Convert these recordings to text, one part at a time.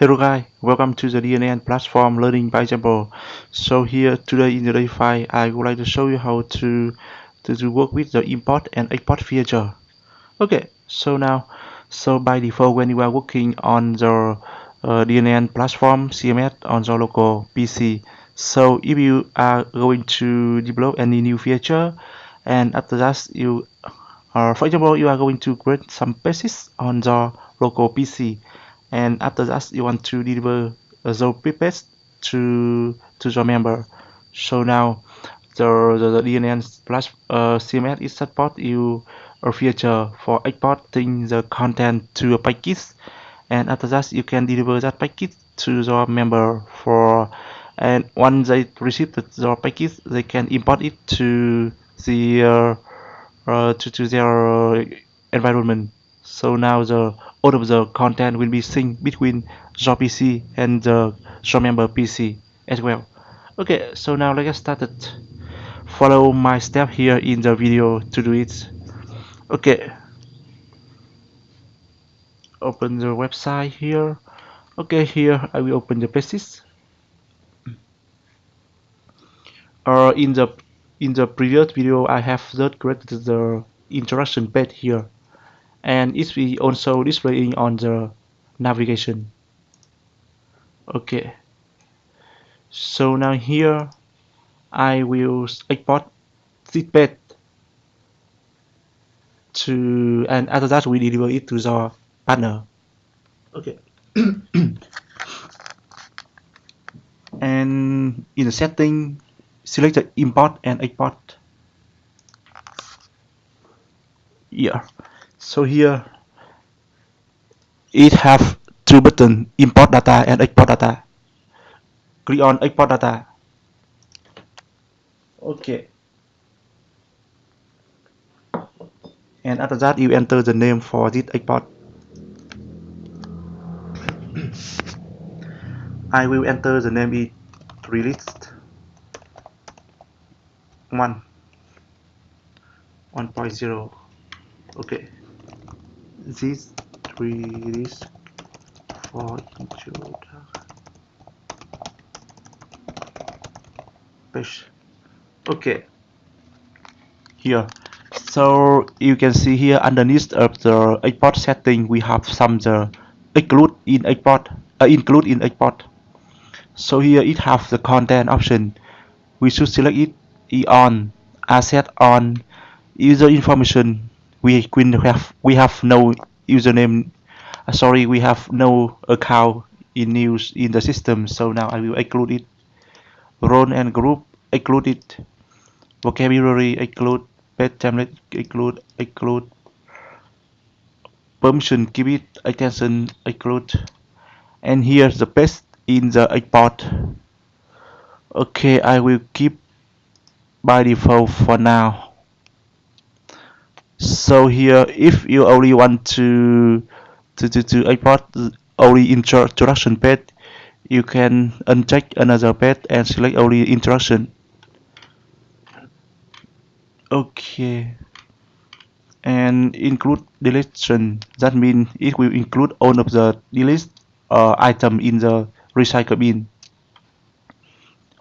Hello guys, welcome to the DNN platform learning by example. So here today in the Day5 I would like to show you how to work with the import and export feature. Okay, so by default when you are working on the DNN platform CMS on the local PC, so if you are going to develop any new feature and after that for example, you are going to create some pages on the local PC, and after that you want to deliver the page to the member. So now the DNN plus CMS is support you a feature for exporting the content to a package, and after that you can deliver that package to the member for, and once they receive the package they can import it to their environment. So now all of the content will be synced between your PC and the your member PC as well. Okay, so now let's get started. Follow my step here in the video to do it. Okay, open the website here. Okay, here I will open the pages. In the previous video I have just created the introduction page here, and it will also displaying on the navigation. Okay, so now here I will export this page to, and after that we deliver it to the partner. Okay. And in the setting, select the import and export. Yeah. So here it have two buttons: import data and export data. Click on export data. Okay. And after that you enter the name for this export. I will enter the name is released 1.0. Okay. This release for introduction page. Okay. Here, so you can see here underneath of the export setting we have some the include in export. So here it have the content option. We should select it on asset on user information. We have no username. Sorry, we have no account in use in the system. So now I will include it. Role and group include it. Vocabulary include. Page template include. Permission give it attention include. And here's the paste in the export. Okay, I will keep by default for now. So here if you only want to export only introduction page, you can uncheck another page and select only introduction. Okay, and include deletion, that means it will include all of the delete item in the recycle bin.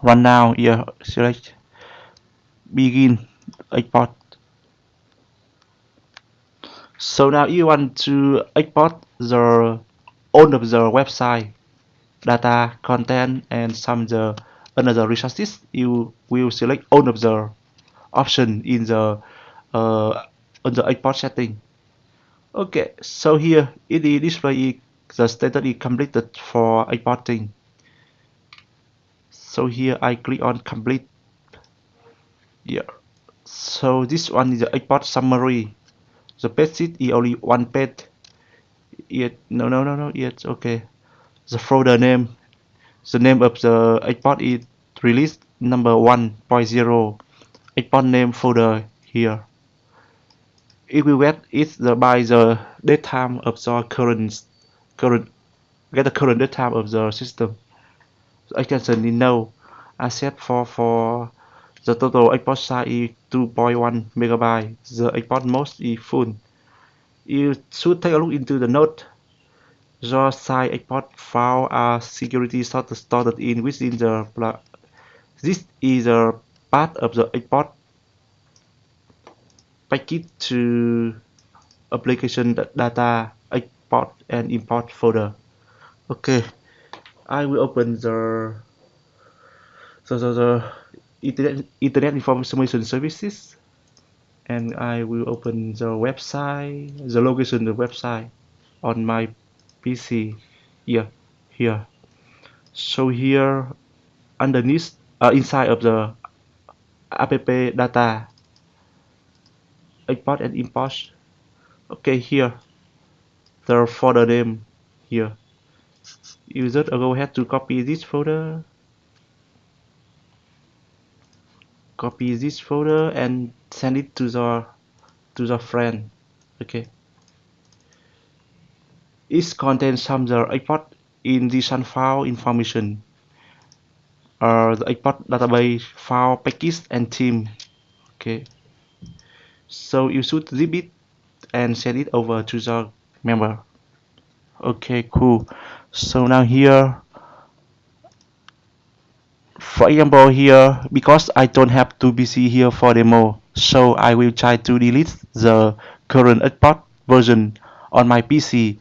Run now. Here select begin export. So now you want to export the all of the website data content and some the another resources. You will select all of the option in the on the export setting. Okay, so here it is display the status is completed for exporting. So here I click on complete. Yeah. So this one is the export summary. The page sheet is only one page. Yet no. Yet okay. The folder name. The name of the export is release number 1.0. Export name folder here. It will get by the date time of the current get the current date time of the system. So extension is no. Asset for the total export size is 2.1 megabyte. The export mode is full. You should take a look into the note. The side export file are security stored in within the this is a part of the export package to application data export and import folder. Okay, I will open the internet information services, and I will open the website, the location of the website on my PC. Here. So here underneath, inside of the app data export and import. Okay, here the folder name here. You just go ahead to copy this folder, and send it to the friend. Okay, it contains some the export in this file information, the export database file package and theme. Okay, so you should zip it and send it over to the member. Okay, cool. So now here, for example, here, because I don't have to PC here for demo, so I will try to delete the current export version on my PC,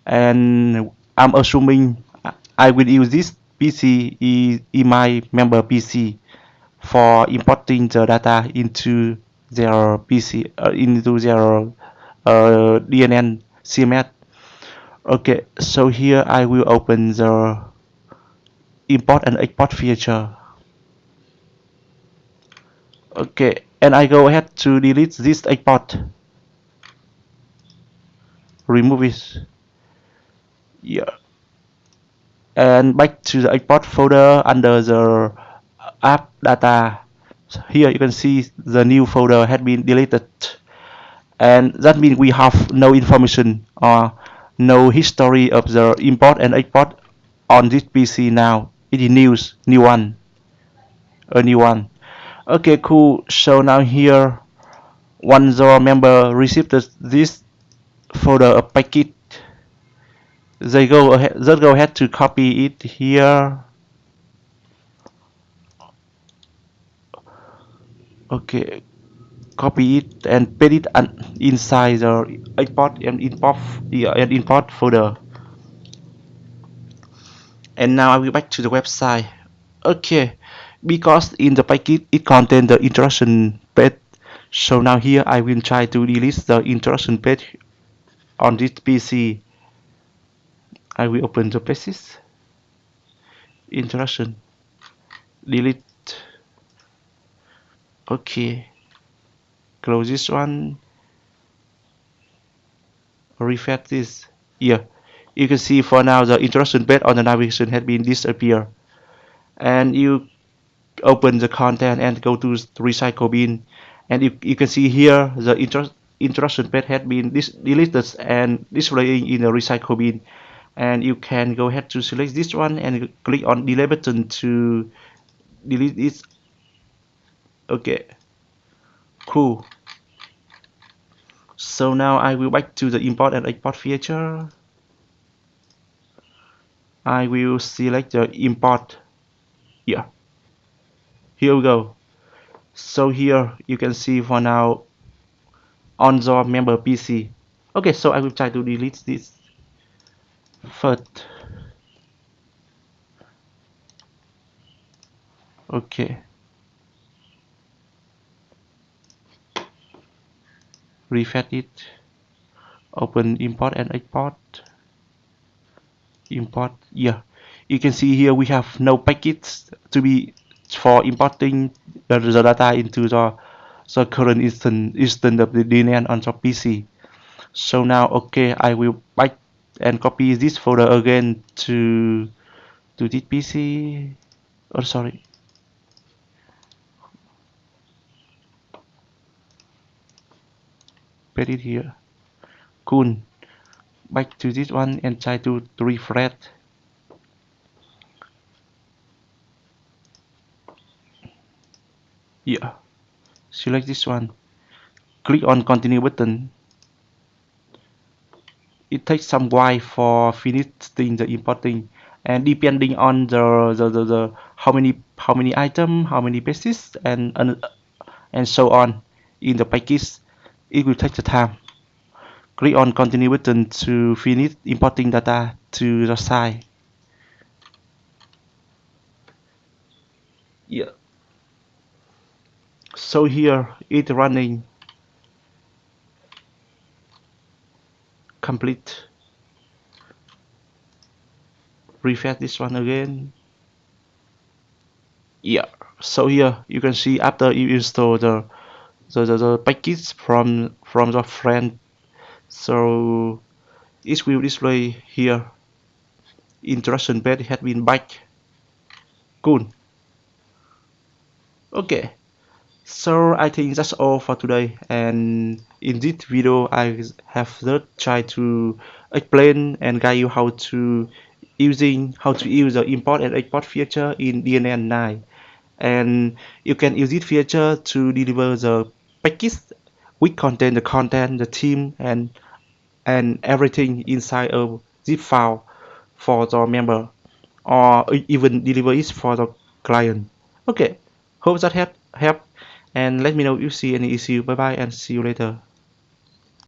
and I'm assuming I will use this PC in my member PC for importing the data into their PC, into their DNN CMS. Okay, so here I will open the import and export feature. Okay, and I go ahead to delete this export. Remove it. Yeah. And back to the export folder under the app data. Here you can see the new folder had been deleted. And that means we have no information or no history of the import and export on this PC now. It is a new one. Okay, cool. So now here, once the member receives this folder a packet, they go ahead to copy it here. Okay, copy it and paste it inside the export and import folder. And now I will back to the website. Okay, because in the packet it contains the instruction page. So now here I will try to delete the instruction page on this PC. I will open the pages, instruction, delete. Okay, close this one, refresh this. Yeah, you can see for now the instruction page on the navigation has been disappear. And you open the content and go to recycle bin, and you can see here the instruction page had been deleted and displaying in the recycle bin. And you can go ahead to select this one and click on delete button to delete it. Okay, cool. So now I will back to the import and export feature. I will select the import. Yeah, here we go. So here you can see for now on the member PC. Okay, so I will try to delete this first. Okay, refresh it, open import and export. Import. Yeah, you can see here we have no packets to be for importing the data into the current instance of the DNN on the PC. So now, okay, I will back and copy this folder again to this PC. Oh, sorry. Paste it here. Cool. Back to this one and try to refresh. Yeah. Select this one. Click on continue button. it takes some while for finishing the importing, and depending on the how many item, how many pieces, and so on in the package, it will take the time. Click on continue button to finish importing data to the site. Yeah. So here it's running complete. Refresh this one again. Yeah. So here you can see after you install the package from the friend, so it will display here instruction page has been back. Cool. Okay. So I think that's all for today, and in this video I have just tried to explain and guide you how to use the import and export feature in DNN9, and you can use this feature to deliver the package which contain the content, the theme, and everything inside a zip file for the member, or even deliver it for the client. Okay, hope that help, and let me know if you see any issue. Bye bye and see you later.